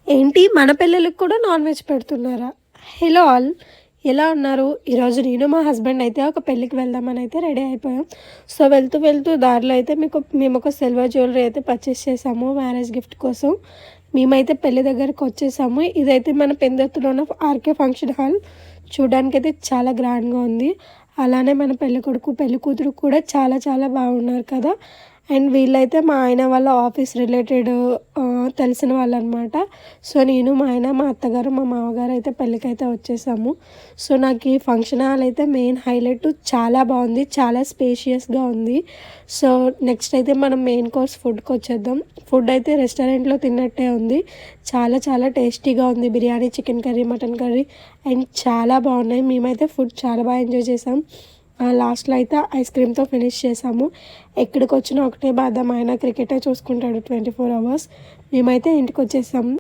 ఏంటి మన పిల్లలకి కూడా నాన్ వెజ్ పెడుతున్నారా? హలో ఆల్, ఎలా ఉన్నారు? ఈరోజు నేను మా హస్బెండ్ అయితే ఒక పెళ్ళికి వెళ్దామని అయితే రెడీ అయిపోయాం. సో వెళ్తూ వెళ్తూ దారిలో అయితే మేము ఒక సిల్వర్ జ్యువెలరీ అయితే పర్చేస్ చేసాము మ్యారేజ్ గిఫ్ట్ కోసం. మేమైతే పెళ్లి దగ్గరికి వచ్చేసాము. ఇదైతే మన పెందుర్తిలో ఉన్న ఆర్కే ఫంక్షన్ హాల్. చూడడానికైతే చాలా గ్రాండ్గా ఉంది. అలానే మన పెళ్ళి కొడుకు పెళ్ళి కూతురు కూడా చాలా చాలా బాగున్నారు కదా. అండ్ వీళ్ళైతే మా ఆయన వాళ్ళ ఆఫీస్ రిలేటెడ్ తెలిసిన వాళ్ళనమాట. సో నేను మా ఆయన మా అత్తగారు మా మామగారు అయితే పెళ్ళికైతే వచ్చేసాము. సో నాకు ఈ ఫంక్షన్ హాల్ అయితే మెయిన్ హైలైట్, చాలా బాగుంది, చాలా స్పేషియస్గా ఉంది. సో నెక్స్ట్ అయితే మనం మెయిన్ కోర్స్ ఫుడ్కి వచ్చేద్దాం. ఫుడ్ అయితే రెస్టారెంట్లో తిన్నట్టే ఉంది. చాలా చాలా టేస్టీగా ఉంది. Biryani, chicken curry, mutton curry and చాలా బాగున్నాయి. మేమైతే ఫుడ్ చాలా బాగా ఎంజాయ్ చేసాం. లాస్ట్లో అయితే ఐస్ క్రీమ్తో ఫినిష్ చేసాము. ఎక్కడికి వచ్చినా ఒకటే బాధ, మా ఆయన క్రికెటే చూసుకుంటాడు 24 hours. మేమైతే ఇంటికి వచ్చేసాము.